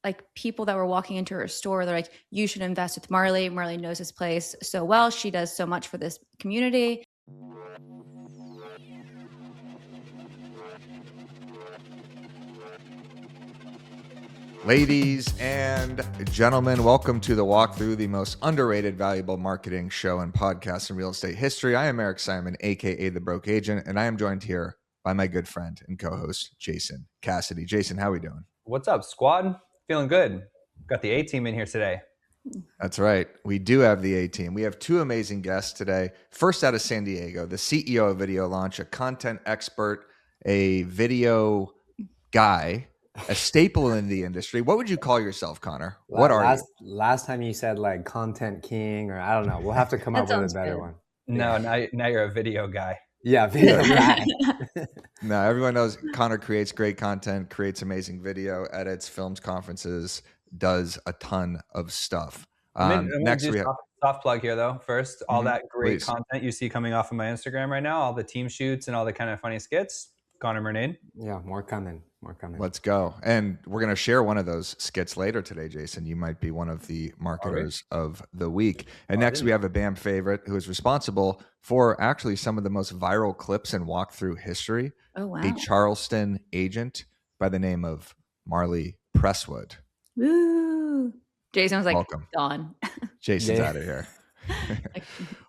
like people that were walking into her store. They're like, you should invest with Marley. Marley knows this place so well. She does so much for this community. Ladies and gentlemen, welcome to the walkthrough, the most underrated, valuable marketing show and podcast in real estate history. I am Eric Simon, aka The Broke Agent, and I am joined here by my good friend and co-host, Jason Cassidy. Jason, how are we doing? What's up, squad? Feeling good. Got the A-team in here today. That's right. We do have the A-team. We have two amazing guests today. First out of San Diego, the CEO of Video Launch, a content expert, a video guy, a staple in the industry. What would you call yourself, Connor? What are you? Last time you said like content king, or I don't know. We'll have to come up with a better one. No, now you're a video guy. Yeah, video guy. No, everyone knows Connor creates great content, creates amazing video, edits, films, conferences, does a ton of stuff. Next, we have soft plug here though. First, all that great content you see coming off of my Instagram right now, all the team shoots and all the kind of funny skits. Connor Murnane. Yeah, more coming. Let's go. And we're going to share one of those skits later today, Jason. You might be one of the marketers of the week. And next we have a BAM favorite who is responsible for actually some of the most viral clips in walkthrough history. Oh, wow. A Charleston agent by the name of Marley Presswood. Woo. Jason was like, welcome. Gone. Jason's out of here.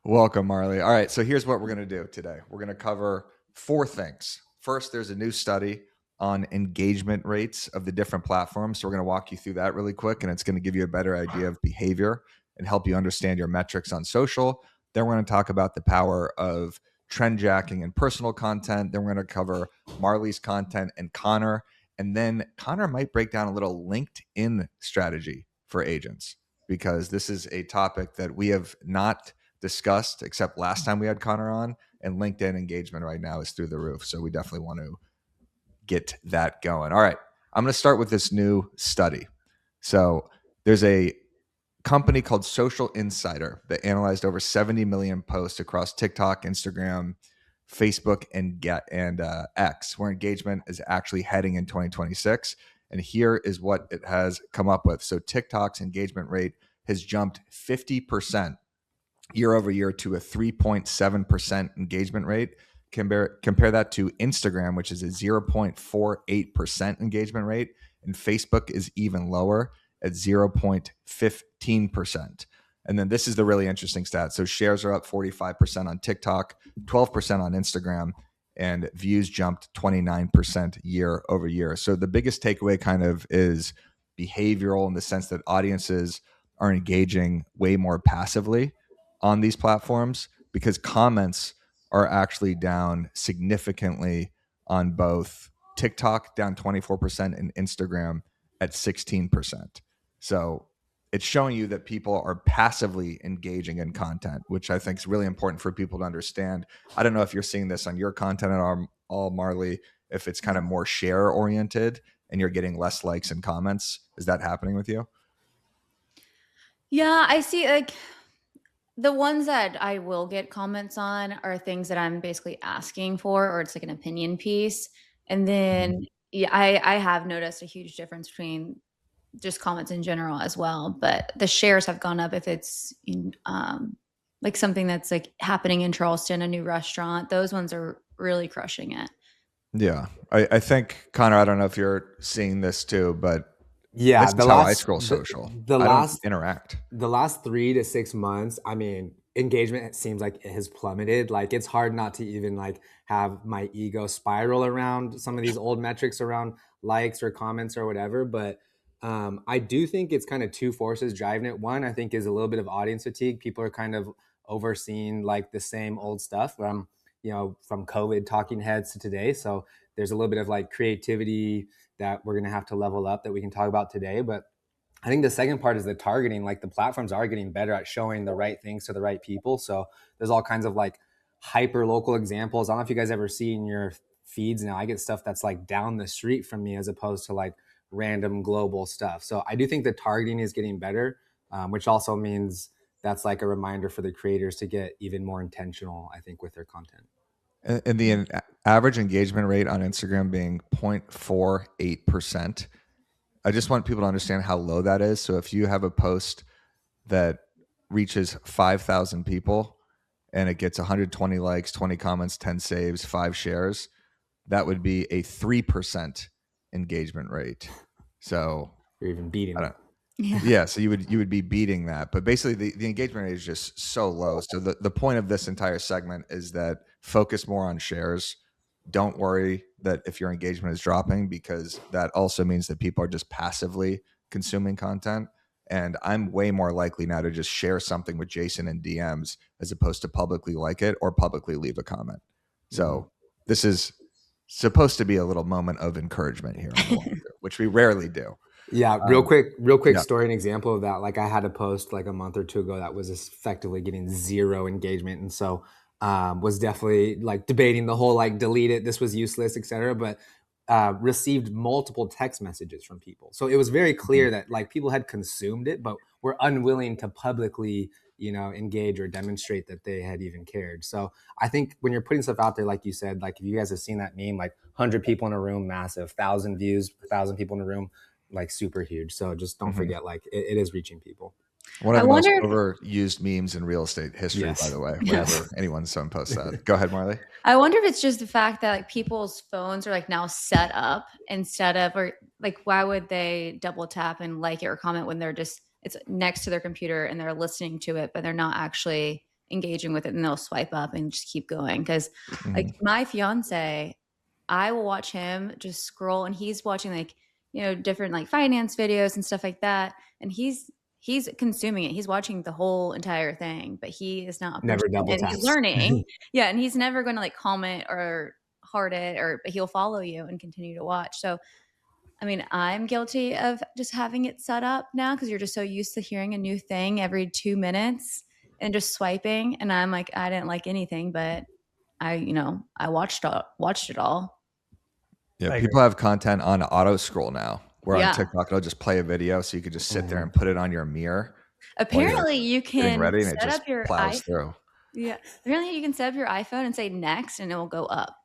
Welcome, Marley. All right. So here's what we're going to do today. We're going to cover four things. First, there's a new study on engagement rates of the different platforms. So we're going to walk you through that really quick, and it's going to give you a better idea of behavior and help you understand your metrics on social. Then we're going to talk about the power of trendjacking and personal content. Then we're going to cover Marley's content and Connor. And then Connor might break down a little LinkedIn strategy for agents, because this is a topic that we have not discussed except last time we had Connor on, and LinkedIn engagement right now is through the roof. So we definitely want to get that going. All right. I'm going to start with this new study. So there's a company called Social Insider that analyzed over 70 million posts across TikTok, Instagram, Facebook, and X, where engagement is actually heading in 2026. And here is what it has come up with. So TikTok's engagement rate has jumped 50% year over year to a 3.7% engagement rate. Compare that to Instagram, which is a 0.48% engagement rate, and Facebook is even lower at 0.15%. And then this is the really interesting stat. So shares are up 45% on TikTok, 12% on Instagram, and views jumped 29% year over year. So the biggest takeaway kind of is behavioral, in the sense that audiences are engaging way more passively on these platforms, because comments are actually down significantly on both TikTok, down 24%, and Instagram at 16%. So it's showing you that people are passively engaging in content, which I think is really important for people to understand. I don't know if you're seeing this on your content at all, Marley, if it's kind of more share oriented and you're getting less likes and comments. Is that happening with you? Yeah, I see. Like, the ones that I will get comments on are things that I'm basically asking for, or it's like an opinion piece. And then I have noticed a huge difference between just comments in general as well. But the shares have gone up if it's like something that's like happening in Charleston, a new restaurant. Those ones are really crushing it. Yeah. I think, Connor, I don't know if you're seeing this too, but yeah, this is how I scroll social. I don't interact. The last 3 to 6 months, I mean, engagement, it seems like it has plummeted. Like, it's hard not to even like have my ego spiral around some of these old metrics around likes or comments or whatever. But I do think it's kind of two forces driving it. One, I think, is a little bit of audience fatigue. People are kind of overseeing like the same old stuff from COVID talking heads to today. So there's a little bit of like creativity that we're going to have to level up that we can talk about today. But I think the second part is the targeting. Like, the platforms are getting better at showing the right things to the right people. So there's all kinds of like hyper local examples. I don't know if you guys ever see in your feeds now, I get stuff that's like down the street from me as opposed to like random global stuff. So I do think the targeting is getting better, which also means that's like a reminder for the creators to get even more intentional, I think, with their content. And the average engagement rate on Instagram being 0.48%. I just want people to understand how low that is. So if you have a post that reaches 5,000 people and it gets 120 likes, 20 comments, 10 saves, 5 shares, that would be a 3% engagement rate. So you're even beating it. Yeah, so you would be beating that. But basically the engagement rate is just so low. So the point of this entire segment is that focus more on shares. Don't worry that if your engagement is dropping, because that also means that people are just passively consuming content. And I'm way more likely now to just share something with Jason in DMs as opposed to publicly like it or publicly leave a comment. So this is supposed to be a little moment of encouragement here on the walkthrough, which we rarely do. Yeah, real quick story and example of that. Like I had a post like a month or two ago that was effectively getting 0 engagement. And so was definitely like debating the whole like delete it, this was useless, etc. But received multiple text messages from people. So it was very clear that like people had consumed it, but were unwilling to publicly, engage or demonstrate that they had even cared. So I think when you're putting stuff out there, like you said, like if you guys have seen that meme, like 100 people in a room, massive, 1,000 views, 1,000 people in a room, like super huge. So just don't forget, like it is reaching people. One of the most overused memes in real estate history, by the way, whenever Yes. anyone so posts that. Go ahead, Marley. I wonder if it's just the fact that like people's phones are like now set up instead of, or like, why would they double tap and like it or comment when they're just, it's next to their computer and they're listening to it, but they're not actually engaging with it, and they'll swipe up and just keep going. Because like my fiance, I will watch him just scroll and he's watching like, different like finance videos and stuff like that. And he's consuming it. He's watching the whole entire thing, but he is not never double and taps. he's learning. Yeah. And he's never going to like comment or heart it, but he'll follow you and continue to watch. So, I mean, I'm guilty of just having it set up now because you're just so used to hearing a new thing every 2 minutes and just swiping. And I'm like, I didn't like anything, but I watched it all. Yeah, people have content on auto scroll now. Where on Yeah. TikTok, it'll just play a video, so you could just sit there and put it on your mirror. Apparently, you can ready, and it set just up your plows iPhone. through. Yeah, apparently you can set up your iPhone and say next, and it will go up.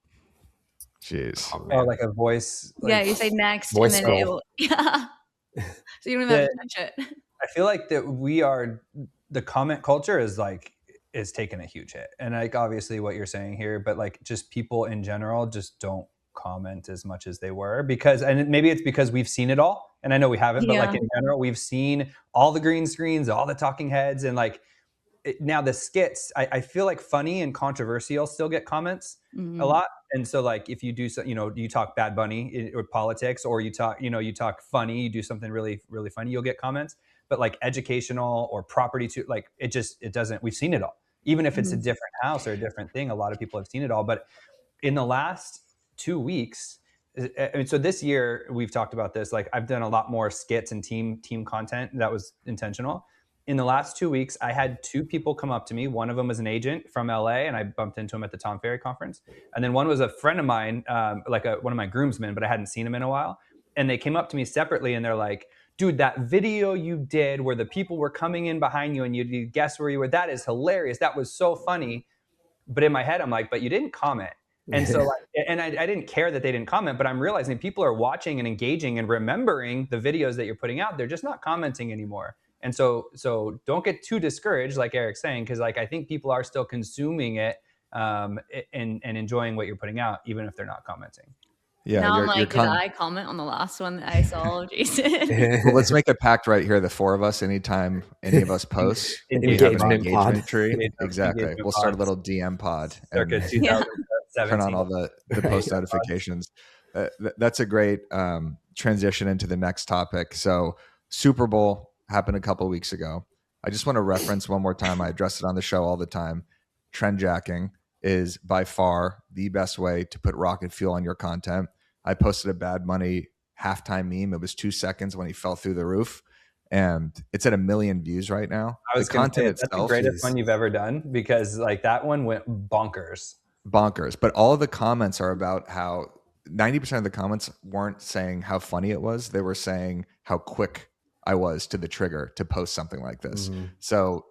Jeez. Oh, like a voice. Like, yeah, you say next, voice and then it scroll. will. Yeah. So you don't even have to touch it. I feel like that the comment culture is taking a huge hit, and like obviously what you're saying here, but like just people in general just don't comment as much as they were, and maybe it's because we've seen it all, and I know we haven't, but like in general we've seen all the green screens, all the talking heads, and like now the skits, I feel like funny and controversial still get comments a lot. And so like if you do so, you talk Bad Bunny or politics, or you talk funny, you do something really, really funny, you'll get comments. But like educational or property it doesn't, we've seen it all. Even if it's a different house or a different thing, a lot of people have seen it all. But in the last 2 weeks, I mean, so this year we've talked about this, like I've done a lot more skits and team content that was intentional. In the last 2 weeks, I had 2 people come up to me. One of them was an agent from LA, and I bumped into him at the Tom Ferry conference. And then one was a friend of mine, one of my groomsmen, but I hadn't seen him in a while. And they came up to me separately, and they're like, dude, that video you did where the people were coming in behind you and you guess where you were, that is hilarious. That was so funny. But in my head, I'm like, but you didn't comment. And so, and I didn't care that they didn't comment, but I'm realizing people are watching and engaging and remembering the videos that you're putting out. They're just not commenting anymore. And so don't get too discouraged, like Eric's saying, because like I think people are still consuming it and enjoying what you're putting out, even if they're not commenting. Yeah. Now I'm like, did I comment on the last one that I saw of Jason? Well, let's make a pact right here, the 4 of us. Anytime any of us post, we have an engagement tree. Exactly. We'll start a little DM pod. Circa 2017. Turn on all the post notifications. That's a great transition into the next topic. So Super Bowl happened a couple of weeks ago. I just want to reference one more time. I address it on the show all the time. Trendjacking is by far the best way to put rocket fuel on your content. I posted a Bad Bunny halftime meme. It was 2 seconds when he fell through the roof, and it's at 1 million views right now. I was going to say, that's the greatest one you've ever done, because like that one went bonkers. But all of the comments are about how 90% of the comments weren't saying how funny it was. They were saying how quick I was to the trigger to post something like this. So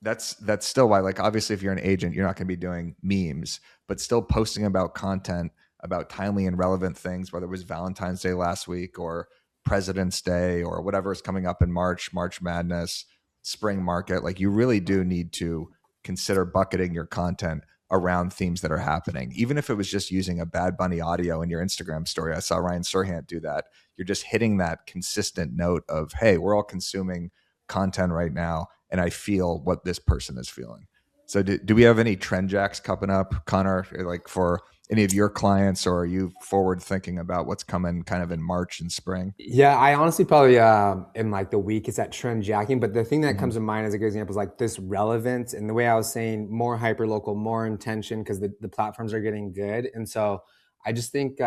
that's still why, like, obviously if you're an agent, you're not going to be doing memes, but still posting about content, about timely and relevant things, whether it was Valentine's Day last week or President's Day or whatever is coming up in March Madness, spring market, like you really do need to consider bucketing your content around themes that are happening. Even if it was just using a Bad Bunny audio in your Instagram story. I saw Ryan Serhant do that. You're just hitting that consistent note of, hey, we're all consuming content right now, and I feel what this person is feeling. So do we have any trend jacks coming up, Connor, like for any of your clients, or are you forward thinking about what's coming kind of in March and spring? Yeah, I honestly probably am like the weakest at trendjacking, but the thing that comes to mind as a good example is like this relevance, and the way I was saying, more hyper local, more intention, because the platforms are getting good. And so I just think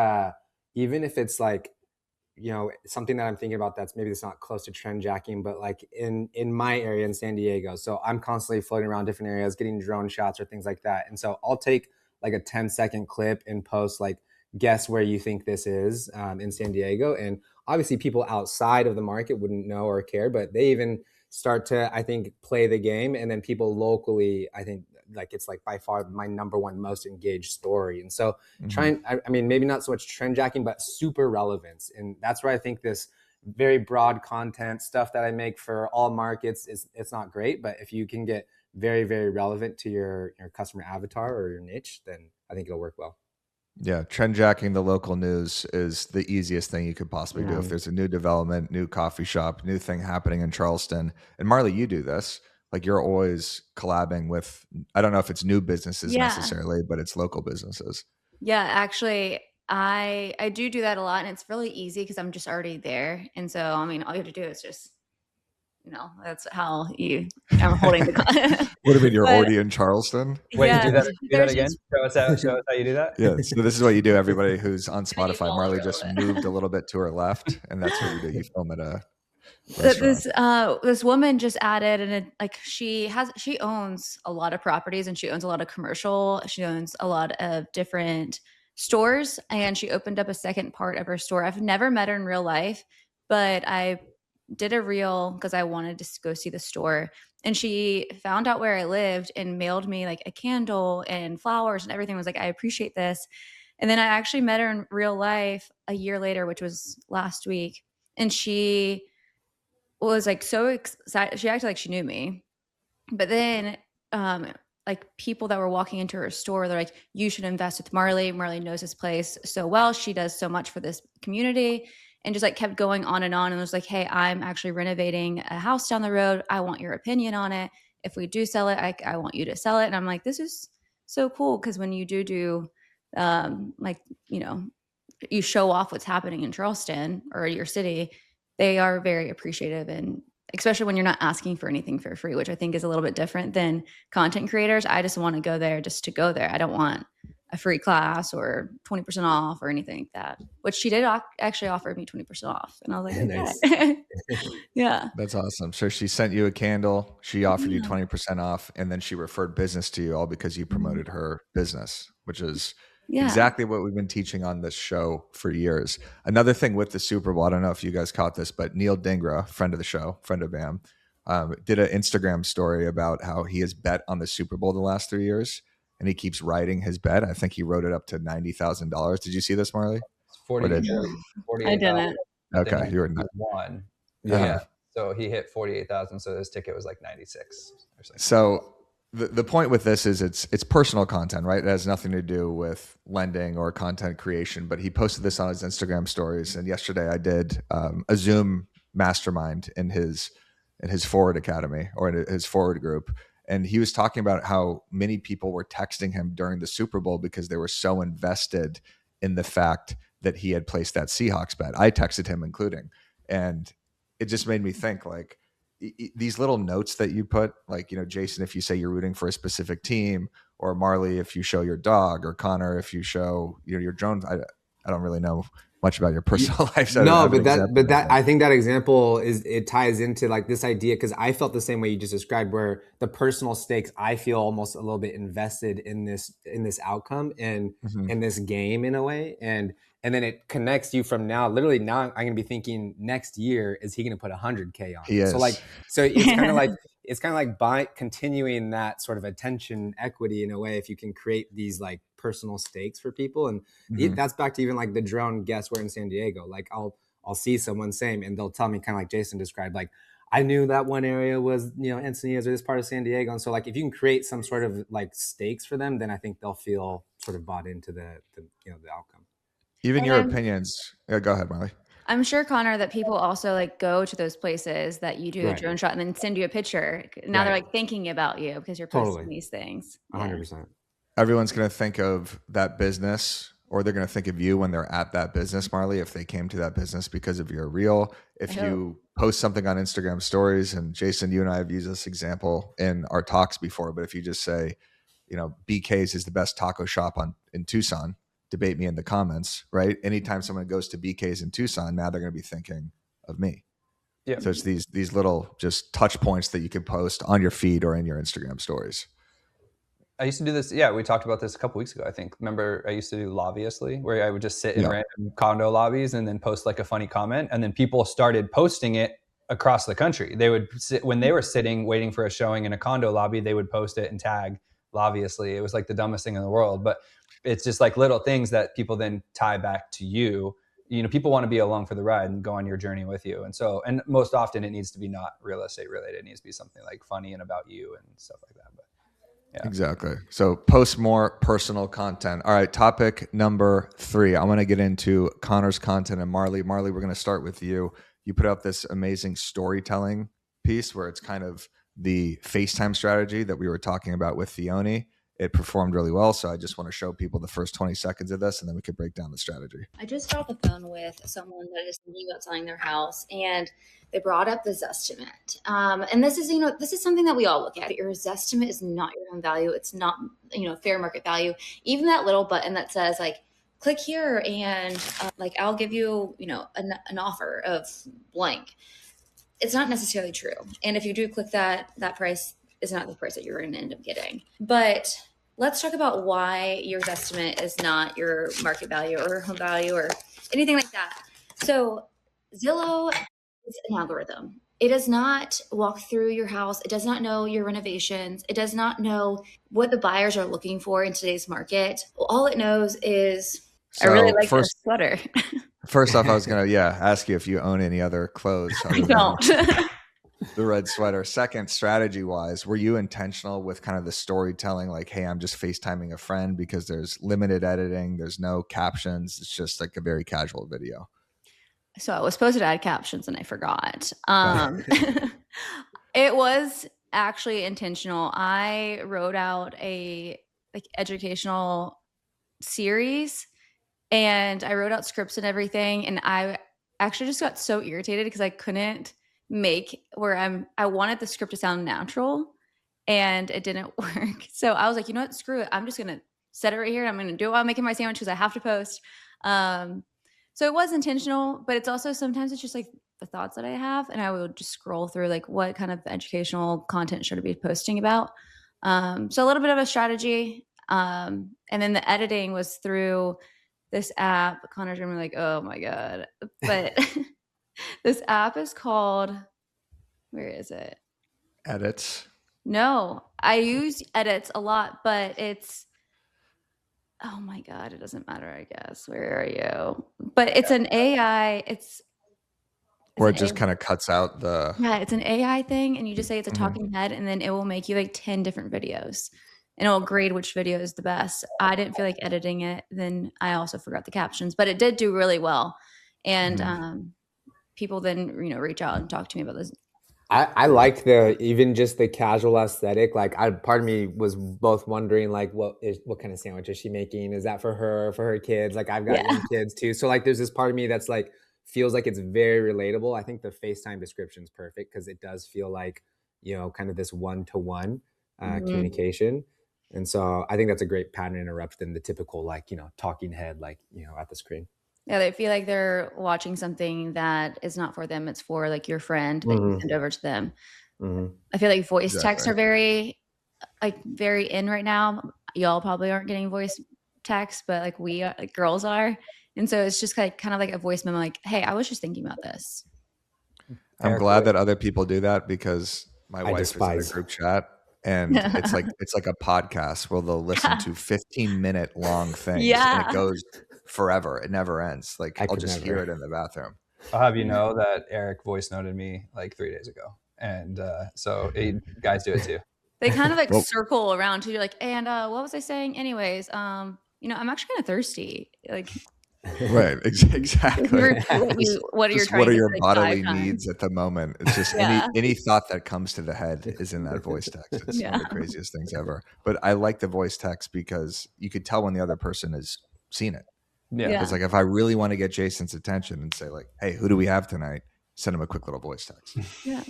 even if it's like, something that I'm thinking about that's maybe it's not close to trendjacking, but like in my area in San Diego, so I'm constantly floating around different areas, getting drone shots or things like that. And so I'll take like a 10-second clip and post like, guess where you think this is in San Diego. And obviously people outside of the market wouldn't know or care, but they even start to, I think, play the game. And then people locally, I think, like it's like by far my number one most engaged story. And so I mean, maybe not so much trendjacking, but super relevance. And that's where I think this very broad content stuff that I make for all markets it's not great. But if you can get very, very relevant to your customer avatar or your niche, then I think it'll work well. Yeah, trendjacking the local news is the easiest thing you could possibly do. If there's a new development, new coffee shop, new thing happening in Charleston, and Marley, you do this. Like you're always collabing with, I don't know if it's new businesses Yeah. necessarily, but it's local businesses. Yeah, actually, I do that a lot, and it's really easy because I'm just already there. And so, I mean, all you have to do is just, that's how I'm holding the What do you mean you're But already in Charleston? Wait, yeah, do that again. just Show us how you do that. Yeah, so this is what you do. Everybody who's on I use Spotify, all Marley of just it. moved a little bit to her left, and that's what you do. You film at a That restaurant. this woman just added, and like she owns a lot of properties, and she owns a lot of commercial. She owns a lot of different stores, and she opened up a second part of her store. I've never met her in real life, but I did a reel because I wanted to go see the store. And she found out where I lived and mailed me like a candle and flowers and everything. Was like, I appreciate this. And then I actually met her in real life a year later, which was last week. And she was like so excited. She acted like she knew me. But then like people that were walking into her store, they're like, you should invest with Marley. Marley knows this place so well. She does so much for this community, and just like kept going on and was like, hey, I'm actually renovating a house down the road. I want your opinion on it. If we do sell it, I want you to sell it. And I'm like, this is so cool. Cause when you do like, you show off what's happening in Charleston or your city, they are very appreciative, and especially when you're not asking for anything for free, which I think is a little bit different than content creators. I just want to go there just to go there. I don't want a free class or 20% off or anything like that, which she did actually offer me 20% off. And I was like, Nice. okay. Yeah. That's awesome. So she sent you a candle, she offered you Yeah. 20% off, and then she referred business to you all because you promoted her business, which is Yeah. exactly what we've been teaching on this show for years. Another thing with the Super Bowl, I don't know if you guys caught this, but Neil Dingra, friend of the show, friend of BAM, did an Instagram story about how he has bet on the Super Bowl the last 3 years, and he keeps writing his bet. I think he wrote it up to $90,000. Did you see this, Marley? It's 40, Or did- 40 I didn't. Okay, you were he not. won. Yeah. Yeah. So he hit 48,000. So his ticket was like 96 or something. So the point with this is it's personal content, right? It has nothing to do with lending or content creation. But he posted this on his Instagram stories, and yesterday I did a Zoom mastermind in his Forward Academy or in his Forward group, and he was talking about how many people were texting him during the Super Bowl because they were so invested in the fact that he had placed that Seahawks bet. I texted him, including, and it just made me think like these little notes that you put, like, Jason, if you say you're rooting for a specific team, or Marley, if you show your dog, or Connor, if you show your drone. I don't really know much about your personal life. So No, but that I think that example it ties into like this idea, because I felt the same way you just described, where the personal stakes, I feel almost a little bit invested in this outcome and in this game in a way, and then it connects you from now. Literally now, I'm going to be thinking next year, is he going to put 100K on? He is. So it's kind of like by continuing that sort of attention equity in a way, if you can create these like personal stakes for people. And that's back to even like the drone guests were in San Diego. Like I'll I'll see someone same, and they'll tell me kind of like Jason described, like, I knew that one area was, Encinitas or this part of San Diego. And so like, if you can create some sort of like stakes for them, then I think they'll feel sort of bought into the outcome. Even And your opinions. Yeah, go ahead, Marley. I'm sure, Connor, that people also like go to those places that you do a Right. drone shot and then send you a picture. Now they're like thinking about you because you're posting these things. 100%. Everyone's going to think of that business, or they're going to think of you when they're at that business, Marley, if they came to that business because of your reel. If you post something on Instagram stories, and Jason, you and I have used this example in our talks before, but if you just say, BK's is the best taco shop in Tucson, debate me in the comments, right? Anytime someone goes to BK's in Tucson, now they're going to be thinking of me. Yeah. So it's these little just touch points that you can post on your feed or in your Instagram stories. I used to do this. Yeah, we talked about this a couple weeks ago, I think. Remember, I used to do Lobbyistly, where I would just sit in random condo lobbies and then post like a funny comment. And then people started posting it across the country. They would sit when they were sitting waiting for a showing in a condo lobby, they would post it and tag Lobbyistly. It was like the dumbest thing in the world. But it's just like little things that people then tie back to you. People want to be along for the ride and go on your journey with you. And most often it needs to be not real estate related. It needs to be something like funny and about you and stuff like that. But yeah. Exactly. So post more personal content. All right. Topic number 3. I want to get into Connor's content and Marley. Marley, we're going to start with you. You put up this amazing storytelling piece where it's kind of the FaceTime strategy that we were talking about with Theoni. It performed really well. So I just want to show people the first 20 seconds of this, and then we could break down the strategy. I just got off the phone with someone that is thinking about selling their house, and they brought up the Zestimate. And this is something that we all look at. Your Zestimate is not your home value. It's not, fair market value. Even that little button that says like, click here and I'll give you, an offer of blank. It's not necessarily true. And if you do click that price is not the price that you're going to end up getting. But let's talk about why your Zestimate is not your market value or home value or anything like that. So Zillow is an algorithm. It does not walk through your house. It does not know your renovations. It does not know what the buyers are looking for in today's market. All it knows is, I really like this sweater. First off, I was going to ask you if you own any other clothes. I don't. The red sweater. Second, strategy wise, were you intentional with kind of the storytelling? Like, hey, I'm just FaceTiming a friend because there's limited editing. There's no captions. It's just like a very casual video. So I was supposed to add captions and I forgot. It was actually intentional. I wrote out a educational series and I wrote out scripts and everything. And I actually just got so irritated because I couldn't make I wanted the script to sound natural and it didn't work. So I was like, you know what, screw it. I'm just going to set it right here. I'm going to do it while I'm making my sandwich because I have to post. So it was intentional, but it's also sometimes it's just like the thoughts that I have and I would just scroll through like what kind of educational content should I be posting about. So a little bit of a strategy. And then the editing was through this app. Connor's gonna be like, oh my God. But this app is called, where is it? Edits. No, I use Edits a lot, but it's, oh my God, it doesn't matter, I guess. Where are you? But it's an AI. Or it just kind of cuts out the. Yeah, it's an AI thing. And you just say it's a talking head, and then it will make you like 10 different videos. And it'll grade which video is the best. I didn't feel like editing it. Then I also forgot the captions, but it did do really well. And people then, reach out and talk to me about this. I like even just the casual aesthetic. Like part of me was both wondering like, what kind of sandwich is she making? Is that for her kids? Like I've got young kids too. So like, there's this part of me that's like, feels like it's very relatable. I think the FaceTime description is perfect because it does feel like, kind of this one-to-one communication. And so I think that's a great pattern interrupt than the typical, like, talking head, like, at the screen. Yeah, they feel like they're watching something that is not for them. It's for like your friend that you send over to them. I feel like voice texts are very in right now. Y'all probably aren't getting voice texts, but like we are, like girls are. And so it's just kind of like a voice memo, like, hey, I was just thinking about this. I'm glad that other people do that because my wife is in a group chat. And it's like a podcast where they'll listen to 15-minute long things and it goes forever. It never ends. Like I'll just hear it in the bathroom. I'll have you know that Eric voice noted me like 3 days ago. And guys do it too. They kind of like Well- circle around too. You're like, and what was I saying? Anyways, I'm actually kind of thirsty. Like, Right, exactly. what are you Just what trying are to your say 5 bodily times? needs at the moment? It's just Yeah. any thought that comes to the head is in that voice text. It's one of the craziest things ever. But I like the voice text because you could tell when the other person has seen it. Yeah. Because like if I really want to get Jason's attention and say like, hey, who do we have tonight? Send him a quick little voice text. Yeah.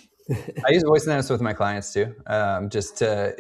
I use voice notes with my clients too. Just to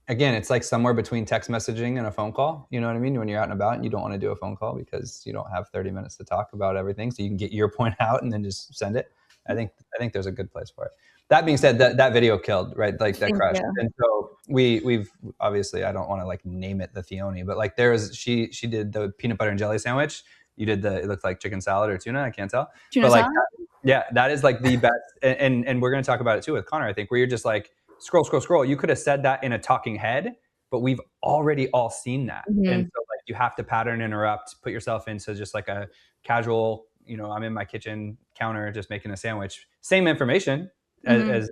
again, it's like somewhere between text messaging and a phone call. You know what I mean? When you're out and about and you don't want to do a phone call because you don't have 30 minutes to talk about everything, so you can get your point out and then just send it. I think there's a good place for it. That being said, that video killed, right? Like that Thank crushed. you. And so we've obviously, I don't want to like name it the Theoni, but like she did the peanut butter and jelly sandwich. You did it looked like chicken salad or tuna. I can't tell. Tuna But like, salad? yeah, that is like the best. And we're going to talk about it too with Connor, I think, where you're just like, scroll. You could have said that in a talking head, but we've already all seen that. And so like you have to pattern interrupt, put yourself into just like a casual, I'm in my kitchen counter just making a sandwich. Same information as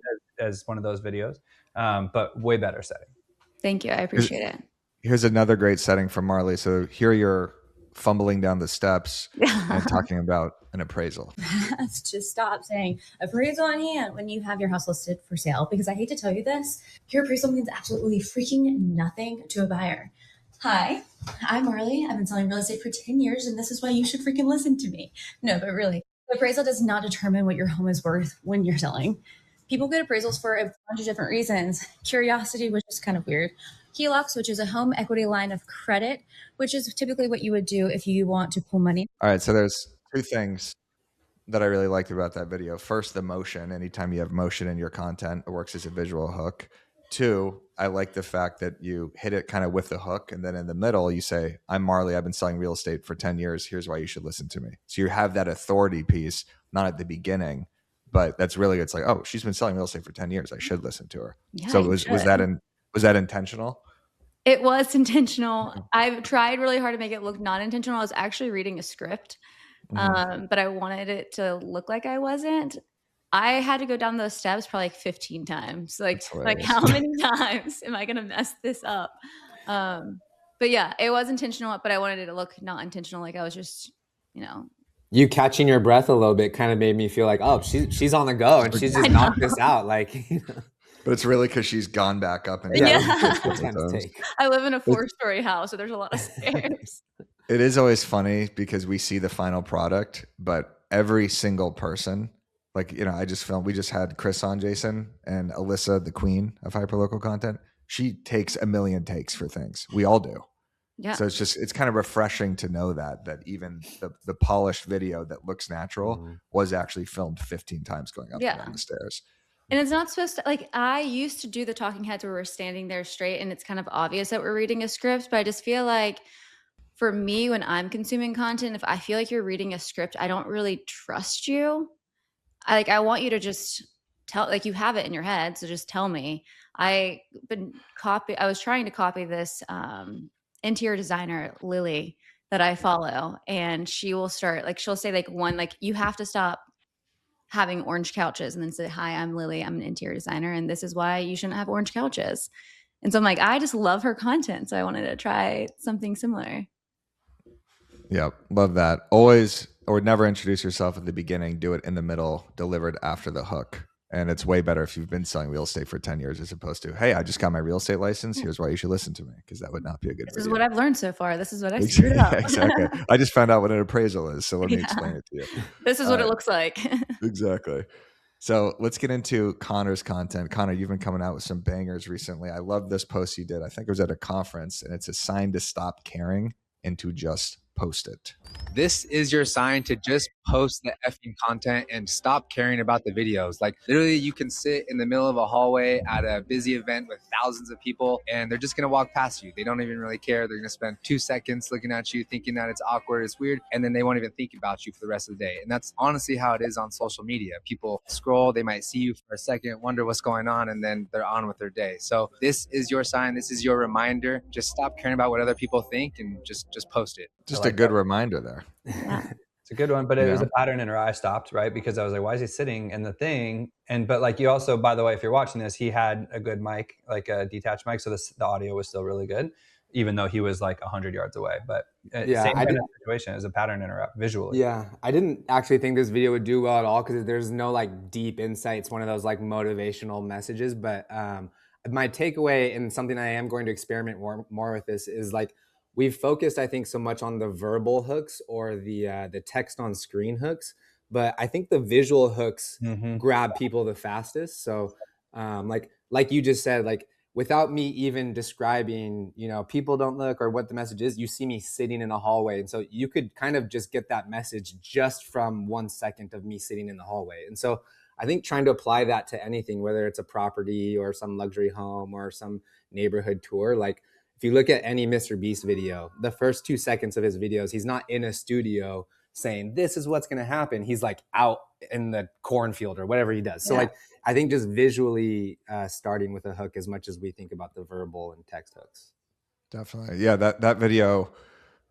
one of those videos, but way better setting. Thank you. I appreciate it. Here's another great setting from Marley. So here you're fumbling down the steps and talking about an appraisal. Just stop saying appraisal on hand when you have your house listed for sale, because I hate to tell you this, your appraisal means absolutely freaking nothing to a buyer. Hi, I'm Marley. I've been selling real estate for 10 years, and this is why you should freaking listen to me. No, but really, the appraisal does not determine what your home is worth when you're selling. People get appraisals for a bunch of different reasons. Curiosity, which is kind of weird. HELOCs, which is a home equity line of credit, which is typically what you would do if you want to pull money. All right. So there's two things that I really liked about that video. First, the motion. Anytime you have motion in your content, it works as a visual hook. Two, I like the fact that you hit it kind of with the hook. And then in the middle, you say, I'm Marley. I've been selling real estate for 10 years. Here's why you should listen to me. So you have that authority piece, not at the beginning, but that's really, it's like, oh, she's been selling real estate for 10 years. I should listen to her. Yeah, so was that intentional? It was intentional. I've tried really hard to make it look not intentional. I was actually reading a script, but I wanted it to look like I wasn't. I had to go down those steps probably like 15 times. Like how many times am I going to mess this up? But yeah, it was intentional, but I wanted it to look not intentional. Like I was just, You catching your breath a little bit kind of made me feel like, oh, she's on the go and she's just knocked this out. Like, But it's really because she's gone back up and Yeah. I live in a 4-story house, so there's a lot of stairs. It is always funny because we see the final product, but every single person, like, we just had Chris on, Jason, and Alyssa, the queen of hyperlocal content. She takes a million takes for things. We all do. Yeah. So it's kind of refreshing to know that even the polished video that looks natural was actually filmed 15 times going up and down the stairs. And it's not supposed to, like, I used to do the talking heads where we're standing there straight and it's kind of obvious that we're reading a script, but I just feel like for me, when I'm consuming content, if I feel like you're reading a script, I don't really trust you. I want you to just tell, like, you have it in your head, so just tell me. I was trying to copy this interior designer, Lily, that I follow, and she will start, like, she'll say like one, like, you have to stop having orange couches, and then say, hi, I'm Lily. I'm an interior designer, and this is why you shouldn't have orange couches. And so I'm like, I just love her content. So I wanted to try something similar. Yep. Love that. Always, or never introduce yourself at the beginning, do it in the middle, delivered after the hook. And it's way better if you've been selling real estate for 10 years as opposed to, hey, I just got my real estate license. Here's why you should listen to me. Because that would not be a good video. This is what I've learned so far. This is what I screwed up. Exactly. I just found out what an appraisal is. So let me explain it to you. This is what it looks like. Exactly. So let's get into Connor's content. Connor, you've been coming out with some bangers recently. I love this post you did. I think it was at a conference, and it's a sign to stop caring and to just post it. This is your sign to just post the effing content and stop caring about the videos. Like literally you can sit in the middle of a hallway at a busy event with thousands of people and they're just going to walk past you. They don't even really care. They're going to spend 2 seconds looking at you, thinking that it's awkward, it's weird, and then they won't even think about you for the rest of the day. And that's honestly how it is on social media. People scroll, they might see you for a second, wonder what's going on, and then they're on with their day. So this is your sign. This is your reminder. Just stop caring about what other people think and just post it. Just a good reminder there. Yeah. It's a good one, but You it was know? a pattern interrupt. I stopped, right? Because I was like, why is he sitting in the thing? But like you also, by the way, if you're watching this, he had a good mic, like a detached mic. So the audio was still really good, even though he was like 100 yards away. But Yeah, same kind of situation. It was a pattern interrupt visually. Yeah, I didn't actually think this video would do well at all because there's no like deep insight. It's one of those like motivational messages. But my takeaway and something I am going to experiment more with this is like we've focused, I think, so much on the verbal hooks or the text on screen hooks, but I think the visual hooks grab people the fastest. So like you just said, like without me even describing, you know, people don't look or what the message is, you see me sitting in a hallway. And so you could kind of just get that message just from 1 second of me sitting in the hallway. And so I think trying to apply that to anything, whether it's a property or some luxury home or some neighborhood tour, like if you look at any Mr. Beast video, the first 2 seconds of his videos, he's not in a studio saying, this is what's going to happen. He's like out in the cornfield or whatever he does. So like, I think just visually starting with a hook as much as we think about the verbal and text hooks. Definitely. Yeah, that video,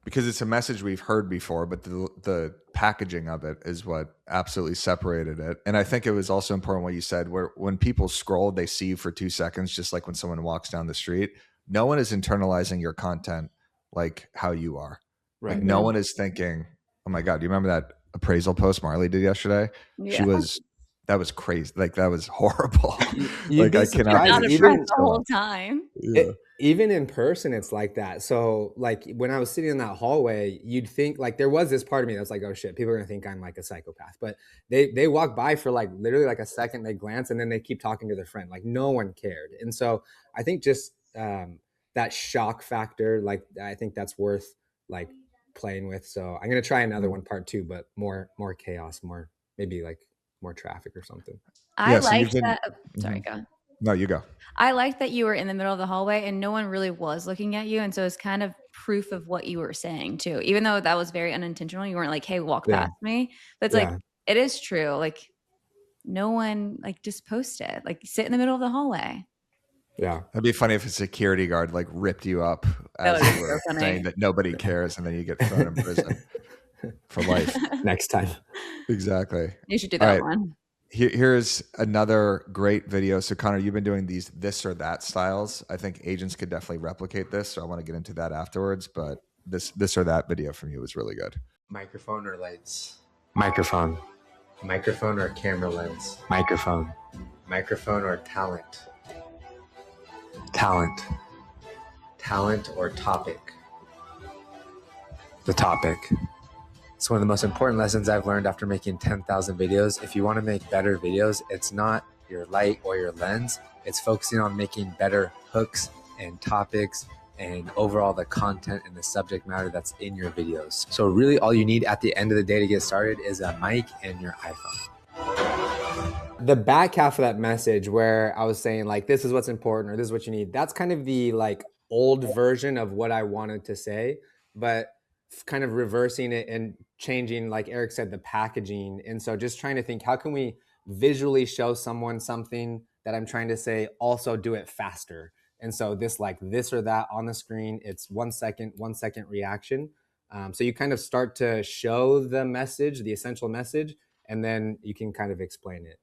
because it's a message we've heard before, but the packaging of it is what absolutely separated it. And I think it was also important what you said, where when people scroll, they see you for 2 seconds, just like when someone walks down the street. No one is internalizing your content like how you are. Right. Like no one is thinking, oh my God, do you remember that appraisal post Marley did yesterday? Yeah. That was crazy. Like that was horrible. You'd like be I cannot Out of breath the whole time. Yeah. Even in person, it's like that. So like when I was sitting in that hallway, you'd think like there was this part of me that's like, oh shit, people are gonna think I'm like a psychopath. But they walk by for like literally like a second, they glance and then they keep talking to their friend. Like no one cared. And so I think just that shock factor, like I think that's worth like playing with. So I'm gonna try another one, part 2, but more chaos, more maybe like more traffic or something. I like that. Sorry, go. No, you go. I like that you were in the middle of the hallway and no one really was looking at you. And so it's kind of proof of what you were saying too. Even though that was very unintentional, you weren't like, hey, walk past me. But it's like, it is true. Like no one like just post it. Like sit in the middle of the hallway. Yeah. It'd be funny if a security guard like ripped you up as you were saying that nobody cares and then you get thrown in prison for life. Next time. Exactly. You should do that one. Here's another great video. So Connor, you've been doing these this or that styles. I think agents could definitely replicate this. So I want to get into that afterwards. But this or that video from you was really good. Microphone or lights? Microphone. Microphone or camera lens? Microphone. Microphone or talent? Talent. Talent or topic? The topic. It's one of the most important lessons I've learned after making 10,000 videos. If you want to make better videos, it's not your light or your lens. It's focusing on making better hooks and topics and overall the content and the subject matter that's in your videos. So really all you need at the end of the day to get started is a mic and your iPhone. The back half of that message where I was saying like, this is what's important or this is what you need, that's kind of the like old version of what I wanted to say, but kind of reversing it and changing, like Eric said, the packaging. And so just trying to think, how can we visually show someone something that I'm trying to say, also do it faster? And so this like this or that on the screen, it's 1 second reaction. So you kind of start to show the message, the essential message, and then you can kind of explain it.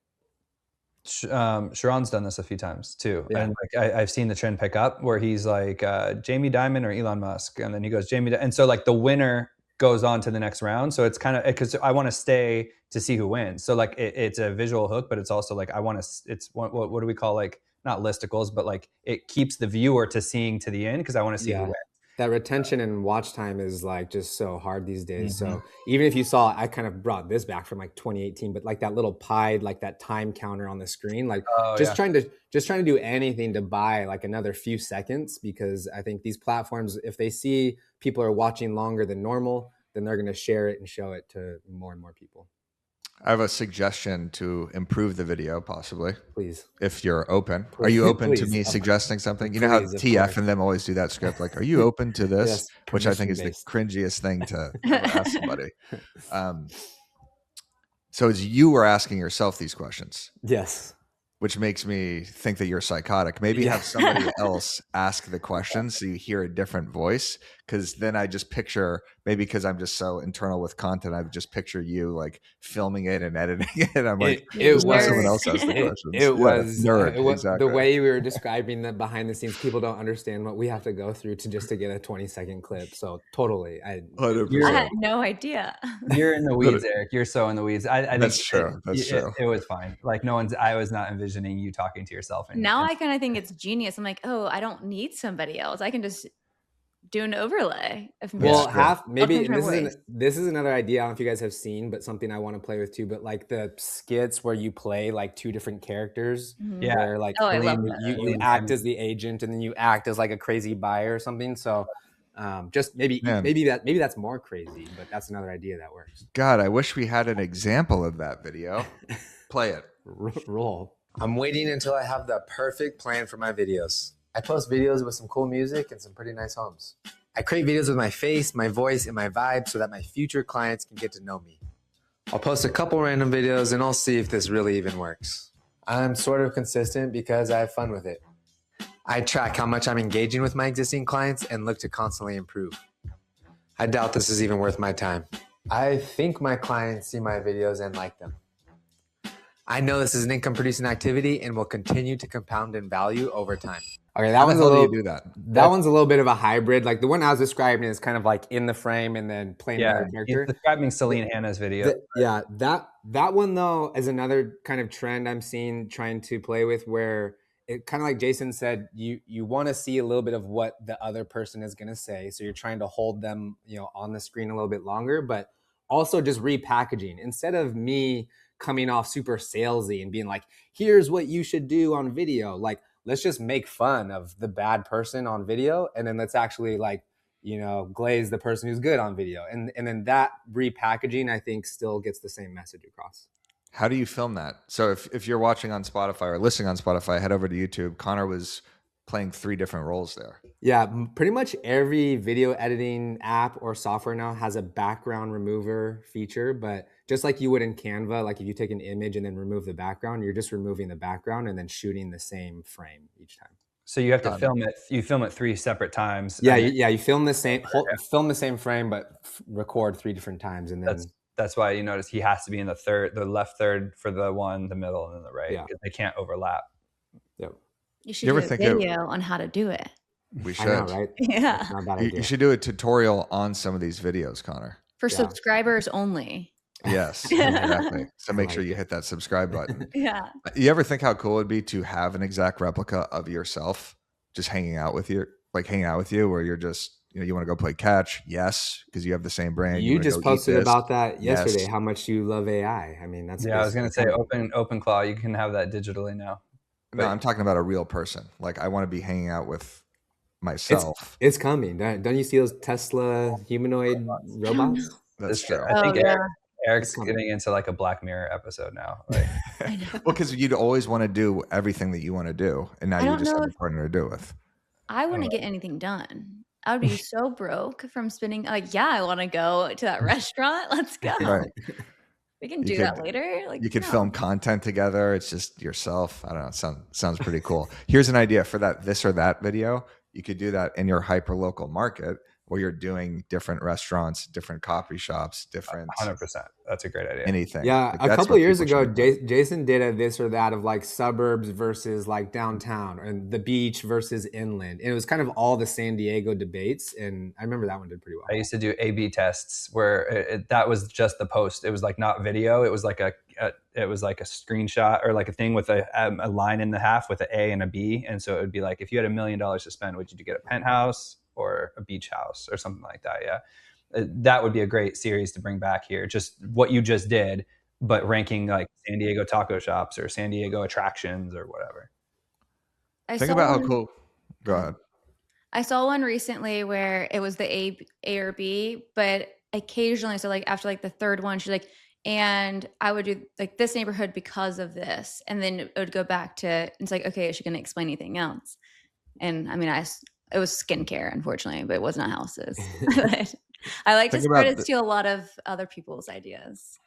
Sharon's done this a few times too. And like I've seen the trend pick up where he's like Jamie Dimon or Elon Musk. And then he goes, and so like the winner goes on to the next round. So it's kind of, because I want to stay to see who wins. So like it's a visual hook, but it's also like, I want to, it's what do we call, like not listicles, but like it keeps the viewer to seeing to the end because I want to see who wins. That retention and watch time is like just so hard these days. So even if you saw, I kind of brought this back from like 2018, but like that little pie, like that time counter on the screen, like trying to do anything to buy like another few seconds, because I think these platforms, if they see people are watching longer than normal, then they're going to share it and show it to more and more people. I have a suggestion to improve the video, possibly. Please. If you're open. Are you open to me suggesting something? You know how TF and them always do that script, like, are you open to this? Yes, which I think is the cringiest thing to ever ask somebody. So as you were asking yourself these questions. Yes. which makes me think that you're psychotic. Maybe have somebody else ask the questions so you hear a different voice. Because then I just picture, maybe because I'm just so internal with content, I just picture you like filming it and editing it. I'm like, It just have was someone else ask the questions. it was Nerd, the exactly. way we were describing the behind the scenes. People don't understand what we have to go through to get a 20-second clip. So totally, I 100%. I had no idea. You're in the weeds, Eric. You're so in the weeds. I think That's true. That's true. It was fine. Like I was not envisioning you talking to yourself. Now I kind of think it's genius. I'm like, oh, I don't need somebody else. I can just do an overlay of me. Well, maybe and this is another idea. I don't know if you guys have seen, but something I want to play with too. But like the skits where you play like two different characters, Yeah. where like I love that. you act as the agent and then you act as like a crazy buyer or something. So just maybe that's more crazy, but that's another idea that works. God, I wish we had an example of that video. Play it. Roll. I'm waiting until I have the perfect plan for my videos. I post videos with some cool music and some pretty nice homes. I create videos with my face, my voice, and my vibe so that my future clients can get to know me. I'll post a couple random videos and I'll see if this really even works. I'm sort of consistent because I have fun with it. I track how much I'm engaging with my existing clients and look to constantly improve. I doubt this is even worth my time. I think my clients see my videos and like them. I know this is an income producing activity and will continue to compound in value over time. Okay, that one's a little. Do that. That one's a little bit of a hybrid. Like the one I was describing is kind of like in the frame and then playing another character. He's describing Celine Hannah's video. That one though is another kind of trend I'm seeing trying to play with, where it kind of like Jason said, you want to see a little bit of what the other person is going to say, so you're trying to hold them, on the screen a little bit longer, but also just repackaging instead of me coming off super salesy and being like, here's what you should do on video. Like, let's just make fun of the bad person on video. And then let's actually glaze the person who's good on video. And then that repackaging, I think, still gets the same message across. How do you film that? So if you're watching on Spotify or listening on Spotify, head over to YouTube. Connor was playing 3 different roles there. Yeah, pretty much every video editing app or software now has a background remover feature, but just like you would in Canva, like if you take an image and then remove the background, you're just removing the background and then shooting the same frame each time. So you have to film it. You film it 3 separate times. Yeah, you film the same frame, but record 3 different times, and then that's why you notice he has to be in the left third for the one, the middle, and then the right. Yeah, because they can't overlap. Yep. You should do a video on how to do it. We should, I know, right? Yeah. Not a bad idea. You should do a tutorial on some of these videos, Connor. For subscribers only. Yes, exactly. So make sure you hit that subscribe button. Yeah. You ever think how cool it'd be to have an exact replica of yourself just hanging out with you, where you're just, you want to go play catch? Yes, because you have the same brand. You just posted about that yesterday. Yes. How much you love AI. I mean, that's I was going to say OpenClaw. You can have that digitally now. No, I'm talking about a real person. Like, I want to be hanging out with myself. It's coming. Don't you see those Tesla humanoid robots? That's true. I think Eric's getting into like a Black Mirror episode now. Like, well, because you'd always want to do everything that you want to do, and now you just have a partner to do it with. I wouldn't get anything done. I would be so broke from spending. Like, I want to go to that restaurant. Let's go. Right. We can do that later. Like, you could film content together. It's just yourself. I don't know. It sounds pretty cool. Here's an idea for that this or that video. You could do that in your hyper local market where you're doing different restaurants, different coffee shops, different. 100%. That's a great idea. Anything. Yeah, a couple of years ago, Jason did a this or that of like suburbs versus like downtown, and the beach versus inland. And it was kind of all the San Diego debates, and I remember that one did pretty well. I used to do A/B tests where that was just the post. It was like not video. It was like a screenshot or like a thing with a line in the half with an A and a B. And so it would be like, if you had $1 million to spend, would you get a penthouse or a beach house or something like that? Yeah. That would be a great series to bring back here. Just what you just did, but ranking like San Diego taco shops or San Diego attractions or whatever. Think about how cool. Go ahead. I saw one recently where it was the A or B, but occasionally, so like after like the third one, she's like, and I would do like this neighborhood because of this. And then it would go back to, it's like, okay, is she going to explain anything else? And I mean, it was skincare, unfortunately, but it was not houses. I like to spread it to a lot of other people's ideas.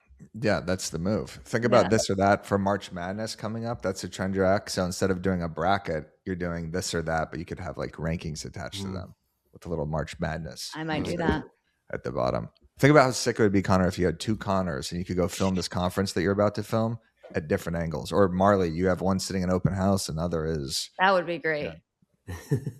Yeah, that's the move. Think Yeah. about this or that for March Madness coming up. That's a trend track. So instead of doing a bracket, you're doing this or that, but you could have like rankings attached to them with a little March Madness I might do music that. at the bottom. Think about how sick it would be, Connor, if you had two Connors and you could go film this conference that you're about to film at different angles. Or Marley, you have one sitting in open house, and other is, That would be great. on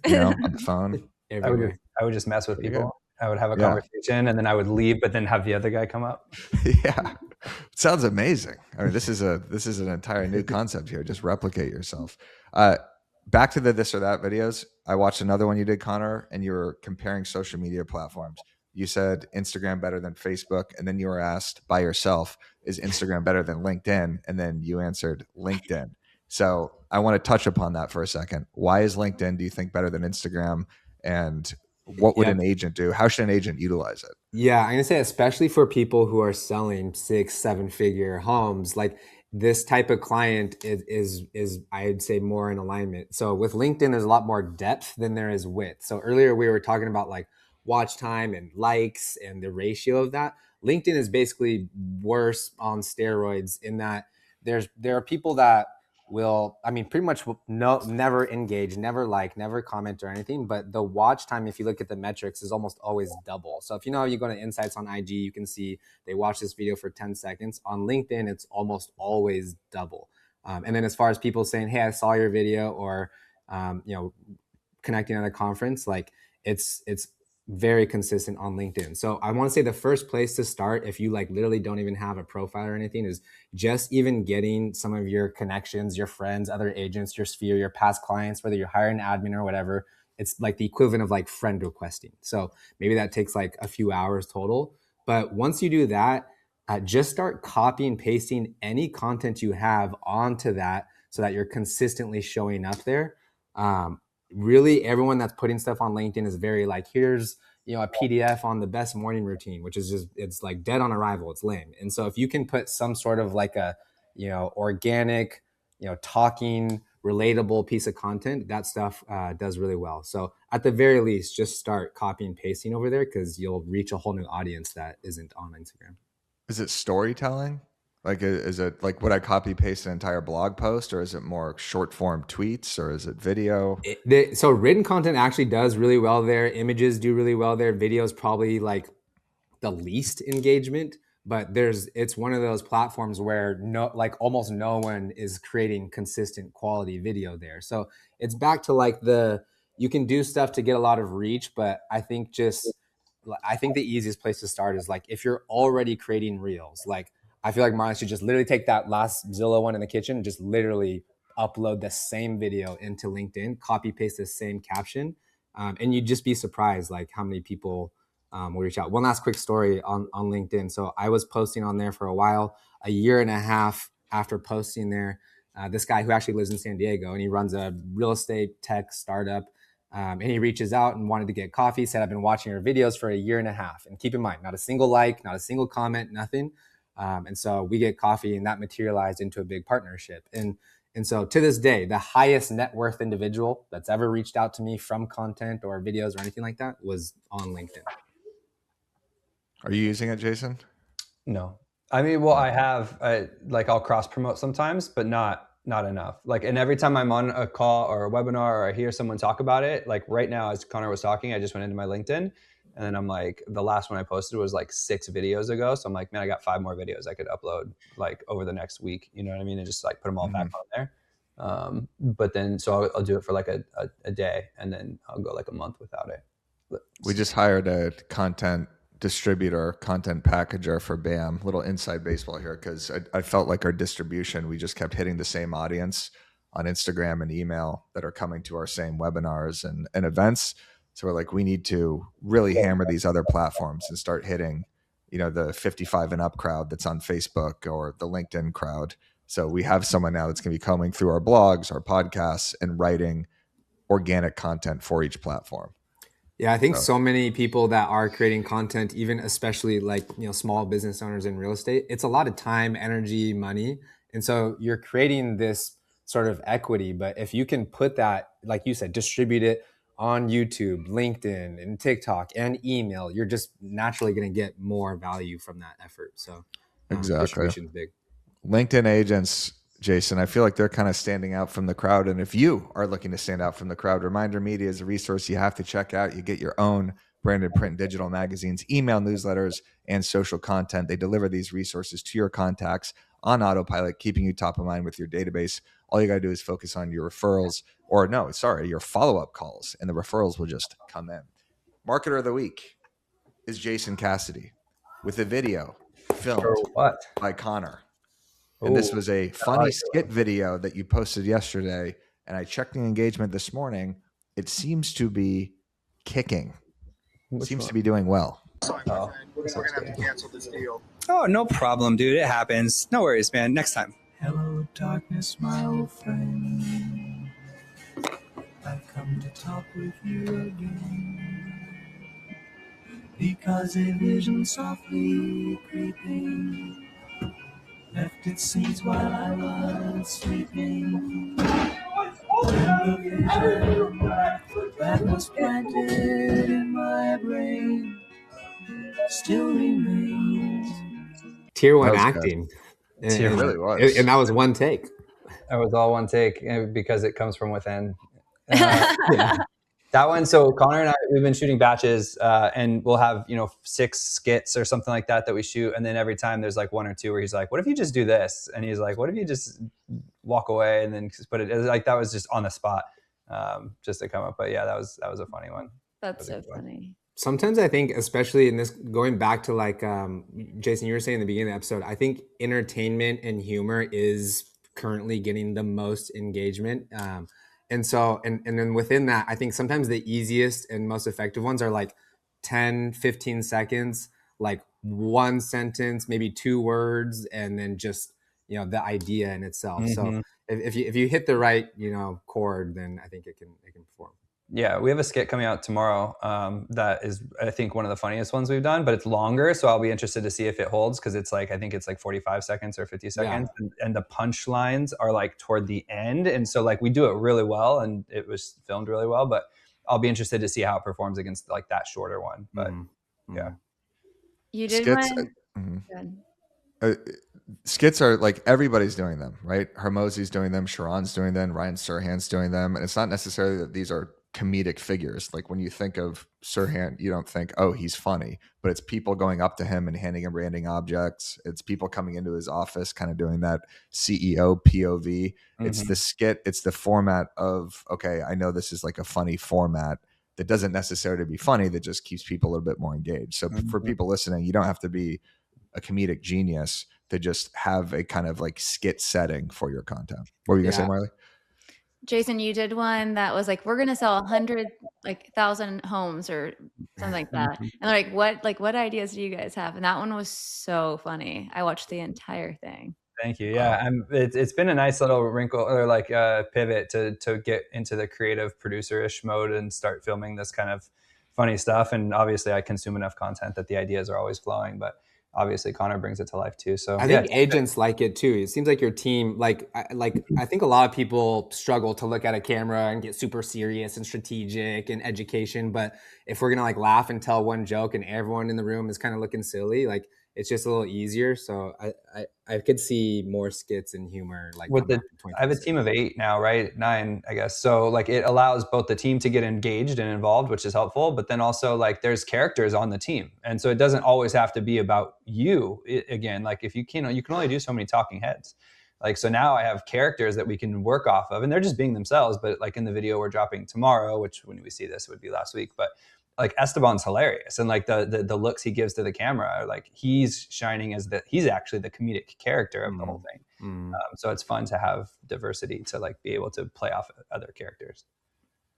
the phone. Everywhere. I would just mess with Pretty people. I would have a Yeah. conversation and then I would leave, but then have the other guy come up. Yeah. It sounds amazing. I mean, this is an entire new concept here. Just replicate yourself. Back to the this or that videos. I watched another one you did, Connor, and you were comparing social media platforms. You said Instagram better than Facebook, and then you were asked by yourself, is Instagram better than LinkedIn? And then you answered LinkedIn. So I want to touch upon that for a second. Why is LinkedIn, do you think, better than Instagram? And what would Yeah. an agent do? How should an agent utilize it? Yeah, I'm gonna say especially for people who are selling 6, 7 figure homes, like this type of client is I'd say more in alignment. So with LinkedIn, there's a lot more depth than there is width. So earlier we were talking about like watch time and likes and the ratio of that. LinkedIn is basically worse on steroids in that there are people that will, I mean, pretty much never engage, never like, never comment or anything. But the watch time, if you look at the metrics, is almost always double. So if you know, you go to insights on IG, you can see they watch this video for 10 seconds. On LinkedIn, it's almost always double. And then as far as people saying, hey, I saw your video, or, connecting at a conference, like it's very consistent on LinkedIn. So I want to say the first place to start, if you like literally don't even have a profile or anything, is just even getting some of your connections, your friends, other agents, your sphere, your past clients, whether you're hiring an admin or whatever. It's like the equivalent of like friend requesting. So maybe that takes like a few hours total. But once you do that, just start copying, pasting any content you have onto that so that you're consistently showing up there. Really, everyone that's putting stuff on LinkedIn is very like, here's a PDF on the best morning routine, which is just, it's like dead on arrival. It's lame. And so if you can put some sort of like a organic, talking, relatable piece of content, that stuff does really well. So at the very least, just start copying and pasting over there, because you'll reach a whole new audience that isn't on Instagram. Is it storytelling? Like, is it like, would I copy paste an entire blog post, or is it more short form tweets, or is it video? So written content actually does really well there. Images do really well there. Videos probably like the least engagement, but it's one of those platforms where almost no one is creating consistent quality video there. So it's back to like you can do stuff to get a lot of reach, but I think the easiest place to start is like, if you're already creating reels, like I feel like Marlon should just literally take that last Zillow one in the kitchen and just literally upload the same video into LinkedIn, copy paste the same caption, and you'd just be surprised like how many people will reach out. One last quick story on LinkedIn. So I was posting on there for a while. A year and a half after posting there, this guy who actually lives in San Diego, and he runs a real estate tech startup, and he reaches out and wanted to get coffee, said, I've been watching your videos for a year and a half. And keep in mind, not a single like, not a single comment, nothing. And so we get coffee, and that materialized into a big partnership. And so to this day, the highest net worth individual that's ever reached out to me from content or videos or anything like that was on LinkedIn. Are you using it, Jason? No. I mean, well, I have, like I'll cross promote sometimes, but not enough. Like, and every time I'm on a call or a webinar or I hear someone talk about it, like right now, as Connor was talking, I just went into my LinkedIn, and then I'm like, the last one I posted was like 6 videos ago. So I'm like, man, I got 5 more videos I could upload like over the next week, you know what I mean? And just like put them all back on there. But then, so I'll do it for like a day, and then I'll go like a month without it. We just hired a content distributor, content packager for BAM. Little inside baseball here, because I felt like our distribution, we just kept hitting the same audience on Instagram and email that are coming to our same webinars and events. So we're like, we need to really hammer these other platforms and start hitting, the 55 and up crowd that's on Facebook, or the LinkedIn crowd. So we have someone now that's going to be coming through our blogs, our podcasts, and writing organic content for each platform. Yeah, I think so many people that are creating content, even especially like, small business owners in real estate, it's a lot of time, energy, money. And so you're creating this sort of equity. But if you can put that, like you said, distribute it on YouTube, LinkedIn, and TikTok and email, you're just naturally going to get more value from that effort. So Exactly. Distribution's big. LinkedIn agents, Jason, I feel like they're kind of standing out from the crowd. And if you are looking to stand out from the crowd, Reminder Media is a resource you have to check out. You get your own branded print and digital magazines, email newsletters, and social content. They deliver these resources to your contacts on autopilot, keeping you top of mind with your database. All you got to do is focus on your referrals, or no, sorry, your follow-up calls, and the referrals will just come in. Marketer of the week is Jason Cassidy with a video filmed by Connor. And this was a funny skit video that you posted yesterday. And I checked the engagement this morning. It seems to be kicking. Seems to be doing well. Sorry, my friend. We're going to have to cancel this deal. Oh, no problem, dude. It happens. No worries, man. Next time. Hello, darkness, my old friend. I've come to talk with you again. Because a vision softly creeping left its seeds while I was sleeping. The vision that was planted in my brain still remains. Tier 1 acting. It really was. And that was one take. That was all one take because it comes from within. Yeah. That one, so Connor and I, we've been shooting batches and we'll have, 6 skits or something like that we shoot. And then every time there's like 1 or 2 where he's like, what if you just do this? And he's like, what if you just walk away and then just put it like, that was just on the spot just to come up. But yeah, that was a funny one. That's so funny. Sometimes I think, especially in this, going back to like, Jason, you were saying in the beginning of the episode, I think entertainment and humor is currently getting the most engagement. And so, and then within that, I think sometimes the easiest and most effective ones are like 10, 15 seconds, like one sentence, maybe 2 words, and then just, the idea in itself. Mm-hmm. So if you hit the right, chord, then I think it can perform. Yeah, we have a skit coming out tomorrow that is, I think, one of the funniest ones we've done, but it's longer. So I'll be interested to see if it holds because it's like, I think it's like 45 seconds or 50 seconds. Yeah. And the punchlines are like toward the end. And so like we do it really well and it was filmed really well, but I'll be interested to see how it performs against like that shorter one. But yeah. You did skits, one? Skits are like everybody's doing them, right? Hermosi's doing them, Sharon's doing them, Ryan Serhan's doing them. And it's not necessarily that these are comedic figures. Like when you think of Serhan, you don't think, oh, he's funny, but it's people going up to him and handing him random objects. It's people coming into his office, kind of doing that CEO POV. Mm-hmm. It's the skit. It's the format of, okay, I know this is like a funny format that doesn't necessarily be funny, that just keeps people a little bit more engaged. So for people listening, you don't have to be a comedic genius to just have a kind of like skit setting for your content. What were you gonna say, Marley? Jason, you did one that was like, we're going to sell 100,000 homes or something like that. And they're like, what ideas do you guys have? And that one was so funny. I watched the entire thing. Thank you. Yeah. It's been a nice little wrinkle or like pivot to get into the creative producer-ish mode and start filming this kind of funny stuff. And obviously I consume enough content that the ideas are always flowing, but obviously Connor brings it to life too. So I think agents like it too. It seems like your team, I think a lot of people struggle to look at a camera and get super serious and strategic and education. But if we're going to laugh and tell one joke and everyone in the room is kind of looking silly, it's just a little easier. So I could see more skits and humor. I have a team of 8 now, right? 9, I guess. So it allows both the team to get engaged and involved, which is helpful. But then also there's characters on the team. And so it doesn't always have to be about you. Again, if you can only do so many talking heads. So now I have characters that we can work off of and they're just being themselves. But in the video we're dropping tomorrow, which when we see this, it would be last week. But Esteban's hilarious. And the looks he gives to the camera, he's shining as he's actually the comedic character of the whole thing. So it's fun to have diversity to be able to play off other characters.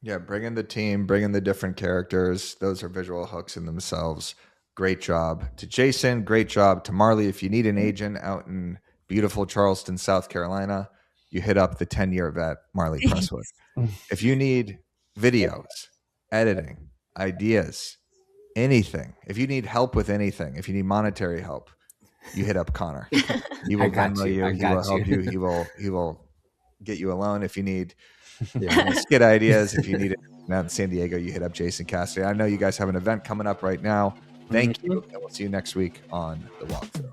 Yeah. Bring in the team, bring in the different characters. Those are visual hooks in themselves. Great job to Jason. Great job to Marley. If you need an agent out in beautiful Charleston, South Carolina, you hit up the 10-year vet, Marley Presswood. If you need videos, editing, ideas, anything, if you need help with anything, if you need monetary help, you hit up Connor. He will Venmo you. He will help you. He will get you a loan if you need skit ideas. If you need it out in San Diego, you hit up Jason Cassidy. I know you guys have an event coming up right now. Thank you, and we'll see you next week on The Walkthrough.